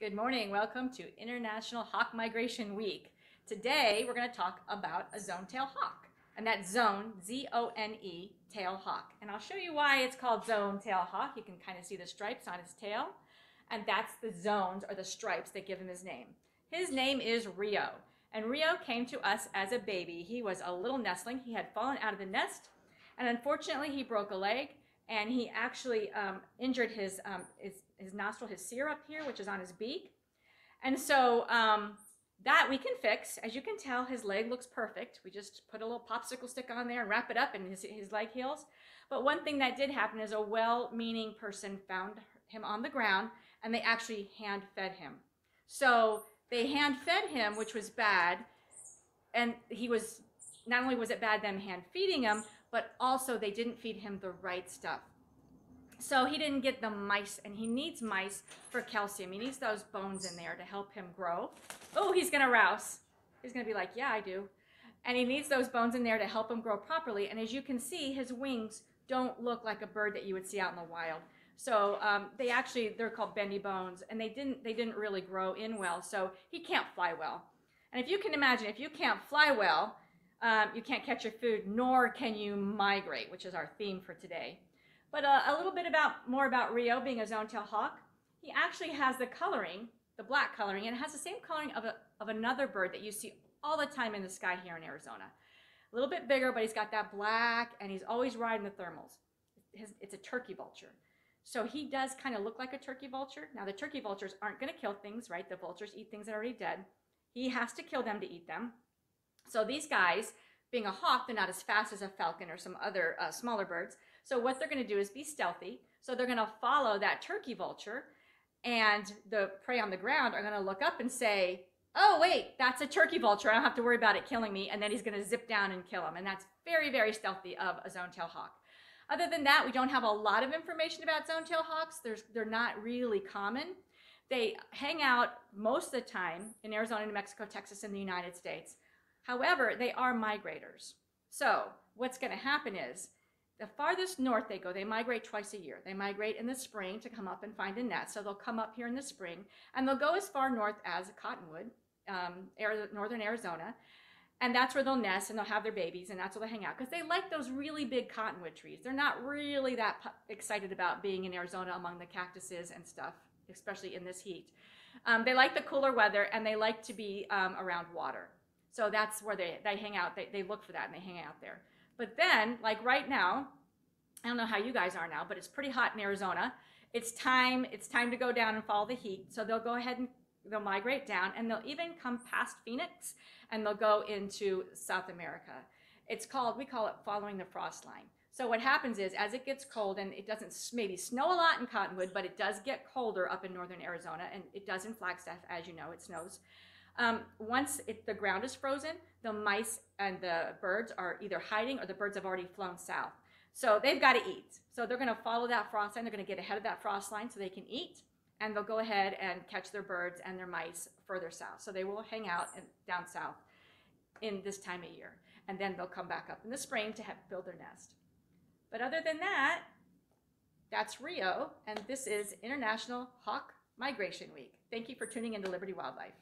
Good morning. Welcome to International Hawk Migration Week. Today we're going to talk about a zone-tail hawk, and that's zone, Z-O-N-E, tail hawk. And I'll show you why it's called zone-tail hawk. You can kind of see the stripes on his tail, and that's the zones or the stripes that give him his name. His name is Rio, and Rio came to us as a baby. He was a little nestling. He had fallen out of the nest, and unfortunately he broke a leg, and he actually injured his nostril, his cere up here, which is on his beak. And so that we can fix. As you can tell, his leg looks perfect. We just put a little popsicle stick on there and wrap it up, and his leg heals. But one thing that did happen is a well-meaning person found him on the ground, and they actually hand-fed him. So they hand-fed him, which was bad, and he was, not only was it bad them hand-feeding him, but also they didn't feed him the right stuff. So he didn't get the mice, and he needs mice for calcium. He needs those bones in there to help him grow. Oh, he's gonna rouse. He's gonna be like, yeah, I do. And he needs those bones in there to help him grow properly. And as you can see, his wings don't look like a bird that you would see out in the wild. So they're called bendy bones, and they didn't really grow in well, so he can't fly well. And if you can imagine, if you can't fly well, you can't catch your food, nor can you migrate, which is our theme for today. But a little bit more about Rio being a zone-tail hawk. He actually has the coloring, the black coloring, and it has the same coloring of another bird that you see all the time in the sky here in Arizona. A little bit bigger, but he's got that black, and he's always riding the thermals. It's a turkey vulture. So he does kind of look like a turkey vulture. Now, the turkey vultures aren't going to kill things, right? The vultures eat things that are already dead. He has to kill them to eat them. So these guys, being a hawk, they're not as fast as a falcon or some other smaller birds. So what they're going to do is be stealthy. So they're going to follow that turkey vulture, and the prey on the ground are going to look up and say, oh, wait, that's a turkey vulture. I don't have to worry about it killing me. And then he's going to zip down and kill him. And that's very, very stealthy of a zone-tail hawk. Other than that, we don't have a lot of information about zone-tail hawks. They're not really common. They hang out most of the time in Arizona, New Mexico, Texas, and the United States. However, they are migrators. So what's going to happen is, the farthest north they go, they migrate twice a year. They migrate in the spring to come up and find a nest. So they'll come up here in the spring, and they'll go as far north as Cottonwood, northern Arizona. And that's where they'll nest, and they'll have their babies, and that's where they hang out. Because they like those really big cottonwood trees. They're not really that excited about being in Arizona among the cactuses and stuff, especially in this heat. They like the cooler weather, and they like to be around water. So that's where they hang out. They look for that, and they hang out there. But then, like right now, I don't know how you guys are now, but it's pretty hot in Arizona. It's time to go down and follow the heat. So they'll go ahead and they'll migrate down, and they'll even come past Phoenix, and they'll go into South America. We call it following the frost line. So what happens is, as it gets cold, and it doesn't maybe snow a lot in Cottonwood, but it does get colder up in northern Arizona, and it does in Flagstaff, as you know, it snows. Once the ground is frozen, the mice and the birds are either hiding, or the birds have already flown south. So they've got to eat. So they're going to follow that frost line. They're going to get ahead of that frost line so they can eat, and they'll go ahead and catch their birds and their mice further south. So they will hang out down south in this time of year, and then they'll come back up in the spring to build their nest. But other than that, that's Rio, and this is International Hawk Migration Week. Thank you for tuning into Liberty Wildlife.